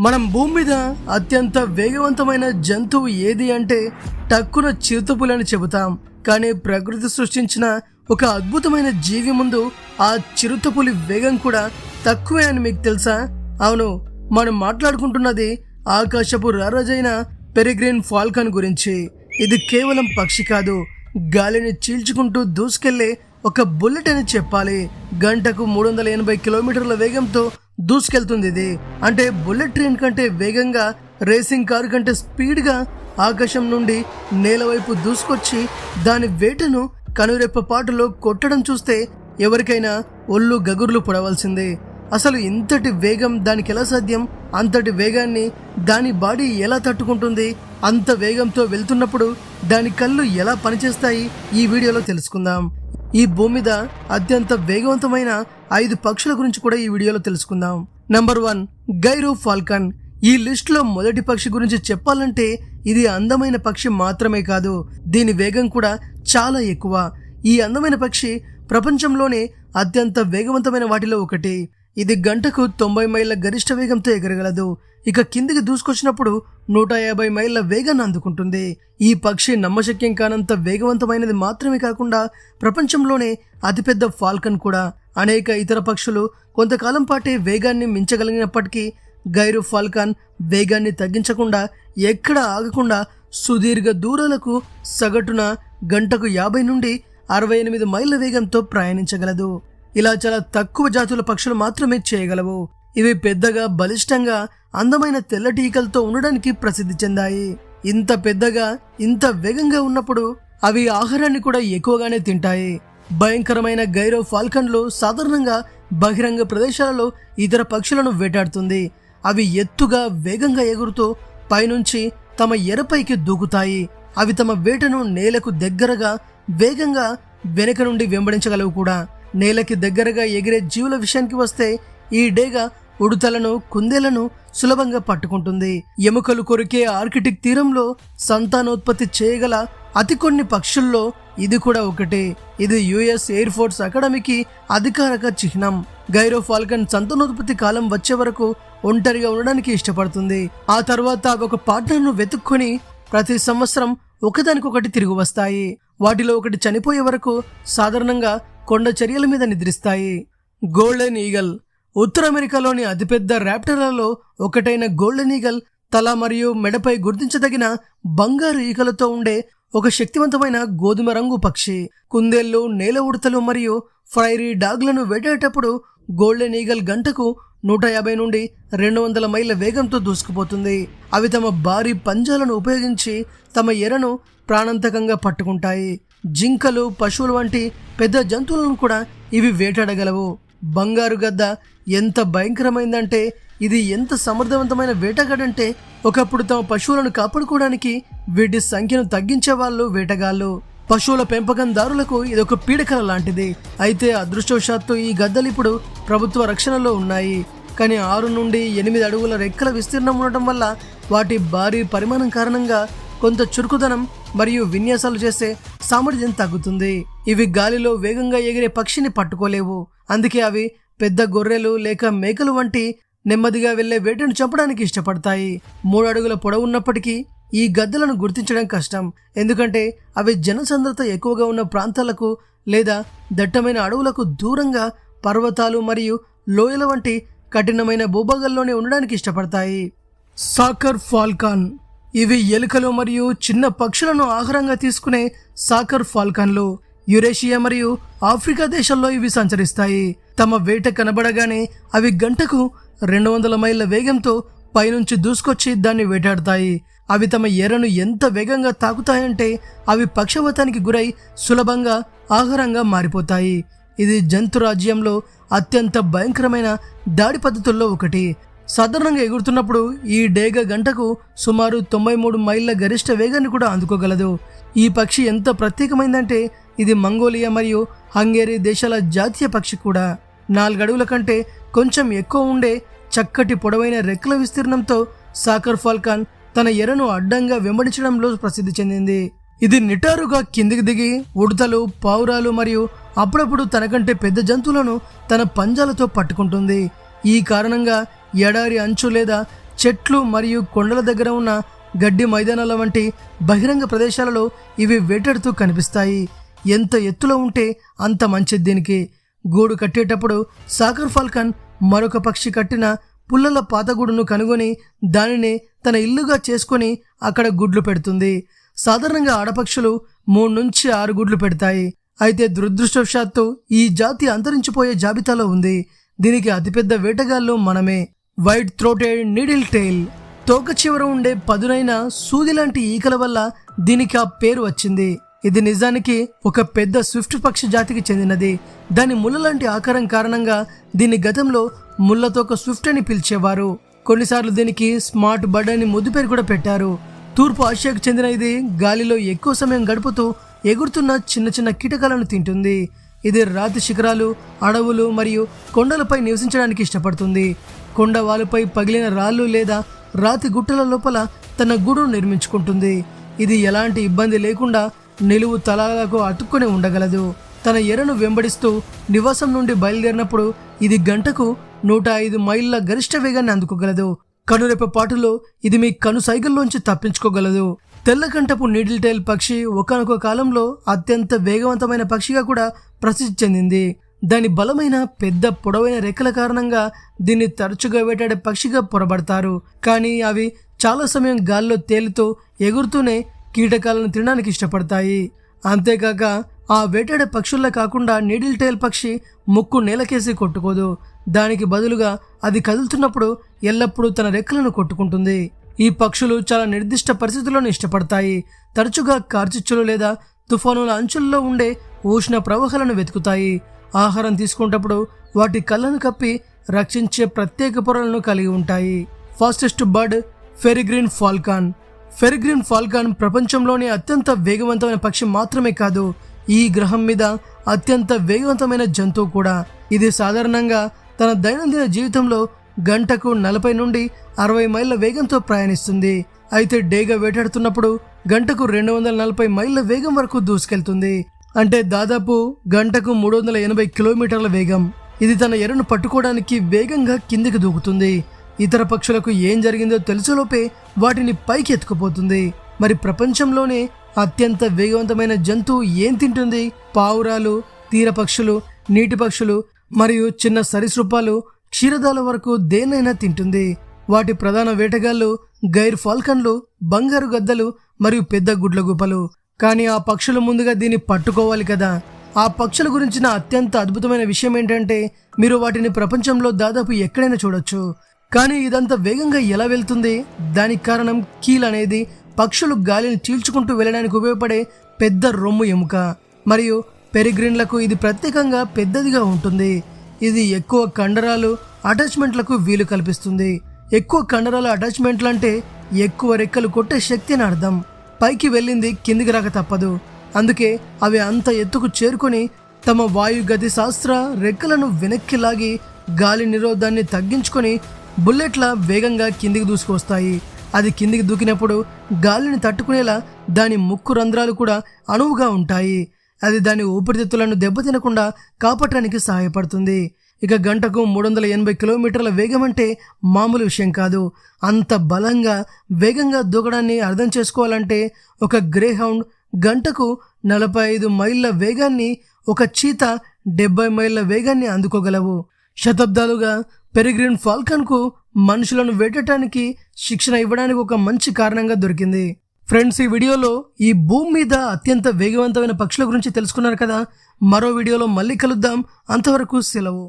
మనం భూమి మీద అత్యంత వేగవంతమైన జంతువు ఏది అంటే టక్కున చిరుతపులి అని చెబుతాం. కానీ ప్రకృతి సృష్టించిన ఒక అద్భుతమైన జీవి ముందు ఆ చిరుతపులి వేగం కూడా తక్కువే అని మీకు తెలుసా? అవును, మనం మాట్లాడుకుంటున్నది ఆకాశపు రారాజైన పెరిగ్రిన్ ఫాల్కన్ గురించి. ఇది కేవలం పక్షి కాదు, గాలిని చీల్చుకుంటూ దూసుకెళ్లే ఒక బుల్లెట్ అని చెప్పాలి. గంటకు 380 కిలోమీటర్ల వేగంతో దూసుకెళ్తుంది ఇది. అంటే బుల్లెట్ ట్రైన్ కంటే వేగంగా, రేసింగ్ కారు కంటే స్పీడ్ గా ఆకాశం నుండి నేల వైపు దూసుకొచ్చి దాని వేటను కనురెప్ప పాటులో కొట్టడం చూస్తే ఎవరికైనా ఒళ్ళు గగుర్లు పడవలసిందే. అసలు ఇంతటి వేగం దానికి ఎలా సాధ్యం? అంతటి వేగాన్ని దాని బాడీ ఎలా తట్టుకుంటుంది? అంత వేగంతో వెళ్తున్నప్పుడు దాని కళ్ళు ఎలా పనిచేస్తాయి? ఈ వీడియోలో తెలుసుకుందాం. ఈ భూమి మీద అత్యంత వేగవంతమైన 5 పక్షుల గురించి కూడా ఈ వీడియోలో తెలుసుకుందాం. Number 1, gyro Falcon. ఈ లిస్ట్ లో మొదటి పక్షి గురించి చెప్పాలంటే ఇది అందమైన పక్షి మాత్రమే కాదు, దీని వేగం కూడా చాలా ఎక్కువ. ఈ అందమైన పక్షి ప్రపంచంలోనే అత్యంత వేగవంతమైన వాటిలో ఒకటి. ఇది గంటకు 90 మైళ్ళ గరిష్ట వేగంతో ఎగరగలదు. ఇక కిందికి దూసుకొచ్చినప్పుడు 150 మైళ్ళ వేగాన్ని అందుకుంటుంది. ఈ పక్షి నమ్మశక్యం కానంత వేగవంతమైనది మాత్రమే కాకుండా ప్రపంచంలోనే అతిపెద్ద ఫాల్కన్ కూడా. అనేక ఇతర పక్షులు కొంతకాలం పాటే వేగాన్ని మించగలిగినప్పటికీ గైరో ఫాల్కన్ వేగాన్ని తగ్గించకుండా, ఎక్కడ ఆగకుండా సుదీర్ఘ దూరాలకు సగటున గంటకు 50 నుండి 68 మైళ్ళ వేగంతో ప్రయాణించగలదు. ఇలా చాలా తక్కువ జాతుల పక్షులు మాత్రమే చేయగలవు. ఇవి పెద్దగా, బలిష్టంగా, అందమైన తెల్లటి ఈకలతో ఉండడానికి ప్రసిద్ధి చెందాయి. ఇంత పెద్దగా, ఇంత వేగంగా ఉన్నప్పుడు అవి ఆహారాన్ని కూడా ఎక్కువగానే తింటాయి. భయంకరమైన గైరో ఫాల్కన్లు సాధారణంగా బహిరంగ ప్రదేశాలలో ఇతర పక్షులను వేటాడుతుంది. అవి ఎత్తుగా, వేగంగా ఎగురుతూ పైనుంచి తమ ఎరపైకి దూకుతాయి. అవి తమ వేటను నేలకు దగ్గరగా, వేగంగా వెనుక నుండి వెంబడించగలవు కూడా. నేలకి దగ్గరగా ఎగిరే జీవుల విషయానికి వస్తే ఈ డేగ ఉడుతలను, కుందేలను సులభంగా పట్టుకుంటుంది. ఎముకలు కొరికే ఆర్కిటిక్ తీరంలో సంతానోత్పత్తి చేయగల అతి కొన్ని పక్షుల్లో ఇది కూడా ఒకటి. ఇది యుఎస్ ఎయిర్ ఫోర్స్ అకాడమీకి అధికారిక చిహ్నం. గైరో ఫాల్కన్ సంతానోత్పత్తి కాలం వచ్చే వరకు ఒంటరిగా ఉండడానికి ఇష్టపడుతుంది. ఆ తర్వాత ఒక పార్ట్నర్ను వెతుక్కొని ప్రతి సంవత్సరం ఒకదానికొకటి తిరిగి వస్తాయి. వాటిలో ఒకటి చనిపోయే వరకు సాధారణంగా కొండ చర్యల మీద నిద్రిస్తాయి. Golden eagle. ఉత్తర అమెరికాలోని అతిపెద్ద ర్యాప్టర్లలో ఒకటైన గోల్డెన్ ఈగల్ తల మరియు మెడపై గుర్తించదగిన బంగారు ఈకలతో ఉండే ఒక శక్తివంతమైన గోధుమ రంగు పక్షి. కుందేళ్లు, నేల ఉడతలు మరియు ఫ్రైరీ డాగ్లను వేటాడేటప్పుడు గోల్డెన్ ఈగల్ గంటకు 150 నుండి 200 మైళ్ళ వేగంతో దూసుకుపోతుంది. అవి తమ భారీ పంజాలను ఉపయోగించి తమ ఎరను ప్రాణాంతకంగా పట్టుకుంటాయి. జింకలు, పశువులు వంటి పెద్ద జంతువులను కూడా ఇవి వేటాడగలవు. బంగారు గద్ద ఎంత భయంకరమైందంటే ఇది ఎంత సమర్థవంతమైన వేటగాడంటే ఒకప్పుడు తమ పశువులను కాపాడుకోవడానికి వీటి సంఖ్యను తగ్గించే వాళ్ళు వేటగాళ్ళు. పశువుల పెంపకందారులకు ఇదొక పీడకల లాంటిది. అయితే అదృష్టవశాత్తు ఈ గద్దలు ఇప్పుడు ప్రభుత్వ రక్షణలో ఉన్నాయి. కానీ 6 నుండి 8 అడుగుల రెక్కల విస్తీర్ణం ఉండటం వల్ల వాటి భారీ పరిమాణం కారణంగా కొంత చురుకుదనం మరియు విన్యాసాలు చేసే సామర్థ్యం తగ్గుతుంది. ఇవి గాలిలో వేగంగా ఎగిరే పక్షిని పట్టుకోలేవు. అందుకే అవి పెద్ద గొర్రెలు లేక మేకలు వంటి నెమ్మదిగా వెళ్లే వేటను చంపడానికి ఇష్టపడతాయి. 3 అడుగుల పొడవు ఉన్నప్పటికీ ఈ గద్దలను గుర్తించడం కష్టం. ఎందుకంటే అవి జనసాంద్రత ఎక్కువగా ఉన్న ప్రాంతాలకు లేదా దట్టమైన అడవులకు దూరంగా, పర్వతాలు మరియు లోయల వంటి కఠినమైన భూభాగాల్లోనే ఉండడానికి ఇష్టపడతాయి. Soccer Falcon. ఇవి ఎలుకలు మరియు చిన్న పక్షులను ఆహారంగా తీసుకునే సాకర్ ఫాల్కన్లు. యురేషియా మరియు ఆఫ్రికా దేశాల్లో ఇవి సంచరిస్తాయి. తమ వేట కనబడగానే అవి గంటకు 200 మైళ్ళ వేగంతో పైనుంచి దూసుకొచ్చి దాన్ని వేటాడతాయి. అవి తమ ఎరను ఎంత వేగంగా తాకుతాయంటే అవి పక్షవాతానికి గురై సులభంగా ఆహారంగా మారిపోతాయి. ఇది జంతు రాజ్యంలో అత్యంత భయంకరమైన దాడి పద్ధతుల్లో ఒకటి. సాధారణంగా ఎగురుతున్నప్పుడు ఈ డేగ గంటకు సుమారు 93 మైళ్ళ గరిష్ట వేగాన్ని కూడా అందుకోగలదు. ఈ పక్షి ఎంత ప్రత్యేకమైందంటే ఇది మంగోలియా మరియు హంగేరీ దేశాల జాతీయ పక్షి కూడా. 4 అడుగుల కంటే కొంచెం ఎక్కువ ఉండే చక్కటి పొడవైన రెక్కల విస్తీర్ణంతో సాకర్ ఫాల్కన్ తన ఎరను అడ్డంగా వెంబడించడంలో ప్రసిద్ధి చెందింది. ఇది నిటారుగా కిందికి దిగి ఉడతలు, పావురాలు మరియు అప్పుడప్పుడు తనకంటే పెద్ద జంతువులను తన పంజాలతో పట్టుకుంటుంది. ఈ కారణంగా ఎడారి అంచు లేదా చెట్లు మరియు కొండల దగ్గర ఉన్న గడ్డి మైదానాల వంటి బహిరంగ ప్రదేశాలలో ఇవి వేటాడుతూ కనిపిస్తాయి. ఎంత ఎత్తులో ఉంటే అంత మంచిది దీనికి. గూడు కట్టేటప్పుడు సాగర్ ఫాల్కన్ మరొక పక్షి కట్టిన పుల్లల పాతగూడును కనుగొని దానిని తన ఇల్లుగా చేసుకొని అక్కడ గుడ్లు పెడుతుంది. సాధారణంగా ఆడపక్షులు 3 నుంచి 6 గుడ్లు పెడతాయి. అయితే దురదృష్టవశాత్తు ఈ జాతి అంతరించిపోయే జాబితాలో ఉంది. దీనికి అతిపెద్ద వేటగాళ్ళు మనమే. వైట్ థ్రోటెడ్ నీడిల్ టెయిల్, తోక చివర ఉండే పదునైన సూది లాంటి ఈకల వల్ల దీనికి ఆ పేరు వచ్చింది. ఇది నిజానికి ఒక పెద్ద స్విఫ్ట్ పక్షి జాతికి చెందినది. దాని ముళ్ళ లాంటి ఆకారం కారణంగా దీన్ని గతంలో ముళ్ళతోక స్విఫ్ట్ అని పిలిచేవారు. కొన్నిసార్లు దీనికి స్మార్ట్ బర్డ్ అని ముద్దు పేరు కూడా పెట్టారు. తూర్పు ఆసియాకు చెందిన ఇది గాలిలో ఎక్కువ సమయం గడుపుతూ ఎగురుతున్న చిన్న చిన్న కీటకాలను తింటుంది. ఇది రాతి శిఖరాలు, అడవులు మరియు కొండలపై నివసించడానికి ఇష్టపడుతుంది. కొండ వాలుపై పగిలిన రాళ్ళు లేదా రాతి గుట్టల లోపల తన గూడును నిర్మించుకుంటుంది. ఇది ఎలాంటి ఇబ్బంది లేకుండా నిలువు తలాలకు అతుక్కొని ఉండగలదు. తన ఎరను వెంబడిస్తూ నివాసం నుండి బయలుదేరినప్పుడు ఇది గంటకు 105 మైళ్ళ గరిష్ట వేగాన్ని అందుకోగలదు. కనురెప్ప పాటులో ఇది మీ కను సైకిల్లోంచి తప్పించుకోగలదు. తెల్లకంఠపు నీడిల్ టైల్ పక్షి ఒకానొక కాలంలో అత్యంత వేగవంతమైన పక్షిగా కూడా ప్రసిద్ధి చెందింది. దాని బలమైన పెద్ద పొడవైన రెక్కల కారణంగా దీన్ని తరచుగా వేటాడే పక్షిగా పొరబడతారు. కానీ అవి చాలా సమయం గాల్లో తేలుతూ ఎగురుతూనే కీటకాలను తినడానికి ఇష్టపడతాయి. అంతేకాక ఆ వేటాడే పక్షుల్లా కాకుండా నీడిల్ టైల్ పక్షి ముక్కు నేలకేసి కొట్టుకోదు. దానికి బదులుగా అది కదులుతున్నప్పుడు ఎల్లప్పుడూ తన రెక్కలను కొట్టుకుంటుంది. ఈ పక్షులు చాలా నిర్దిష్ట పరిస్థితులను ఇష్టపడతాయి. తరచుగా కార్చిచ్చులు లేదా తుఫానుల అంచుల్లో ఉండే ఉష్ణ ప్రవాహాలను వెతుకుతాయి. ఆహారం తీసుకునేటప్పుడు వాటి కళ్ళను కప్పి రక్షించే ప్రత్యేక పొరలను కలిగి ఉంటాయి. Fastest bird Peregrine Falcon. Peregrine Falcon ప్రపంచంలోని అత్యంత వేగవంతమైన పక్షి మాత్రమే కాదు, ఈ గ్రహం మీద అత్యంత వేగవంతమైన జంతువు కూడా. ఇది సాధారణంగా తన దైనందిన జీవితంలో గంటకు 40 నుండి 60 మైళ్ళ వేగంతో ప్రయాణిస్తుంది. అయితే డేగా వేటాడుతున్నప్పుడు గంటకు 240 మైళ్ళ వేగం వరకు దూసుకెళ్తుంది. అంటే దాదాపు గంటకు 380 కిలోమీటర్ల వేగం. ఇది తన ఎరను పట్టుకోవడానికి వేగంగా కిందికి దూకుతుంది. ఇతర పక్షులకు ఏం జరిగిందో తెలుసులోపే వాటిని పైకి ఎత్తుకుపోతుంది. మరి ప్రపంచంలోనే అత్యంత వేగవంతమైన జంతువు ఏం తింటుంది? పావురాలు, తీర పక్షులు, నీటి పక్షులు మరియు చిన్న సరీసృపాలు, క్షీరదాల వరకు దేన్నైనా తింటుంది. వాటి ప్రధాన వేటగాళ్ళు గైర్ ఫాల్కన్లు, బంగారు గద్దలు మరియు పెద్ద గుడ్ల గుప్పలు. కానీ ఆ పక్షులు ముందుగా దీన్ని పట్టుకోవాలి కదా. ఆ పక్షుల గురించిన అత్యంత అద్భుతమైన విషయం ఏంటంటే మీరు వాటిని ప్రపంచంలో దాదాపు ఎక్కడైనా చూడొచ్చు. కానీ ఇదంతా వేగంగా ఎలా వెళ్తుంది? దానికి కారణం కీల్ అనేది పక్షులు గాలిని చీల్చుకుంటూ వెళ్ళడానికి ఉపయోగపడే పెద్ద రొమ్ము ఎముక. మరియు పెరిగ్రిన్లకు ఇది ప్రత్యేకంగా పెద్దదిగా ఉంటుంది. ఇది ఎక్కువ కండరాలు, అటాచ్మెంట్లకు వీలు కల్పిస్తుంది. ఎక్కువ కండరాల అటాచ్మెంట్లు అంటే ఎక్కువ రెక్కలు కొట్టే శక్తి అని అర్థం. పైకి వెళ్ళింది కిందికి రాక తప్పదు. అందుకే అవి అంత ఎత్తుకు చేరుకొని తమ వాయుగతి శాస్త్ర రెక్కలను వెనక్కి లాగి గాలి నిరోధాన్ని తగ్గించుకొని బుల్లెట్ల వేగంగా కిందికి దూసుకొస్తాయి. అది కిందికి దూకినప్పుడు గాలిని తట్టుకునేలా దాని ముక్కు రంధ్రాలు కూడా అణువుగా ఉంటాయి. అది దాని ఊపిరితిత్తులను దెబ్బతినకుండా కాపాడటానికి సహాయపడుతుంది. ఇక గంటకు 380 కిలోమీటర్ల వేగం అంటే మామూలు విషయం కాదు. అంత బలంగా వేగంగా దూకడాన్ని అర్థం చేసుకోవాలంటే ఒక గ్రేహౌండ్ గంటకు 45 మైళ్ళ వేగాన్ని, ఒక చీత 70 మైళ్ళ వేగాన్ని అందుకోగలవు. శతాబ్దాలుగా పెరిగ్రిన్ ఫాల్కన్కు మనుషులను వేటడానికి శిక్షణ ఇవ్వడానికి ఒక మంచి కారణంగా దొరికింది. ఫ్రెండ్స్, ఈ వీడియోలో ఈ భూమి మీద అత్యంత వేగవంతమైన పక్షుల గురించి తెలుసుకున్నారు కదా. మరో వీడియోలో మళ్ళీ కలుద్దాం. అంతవరకు సెలవు.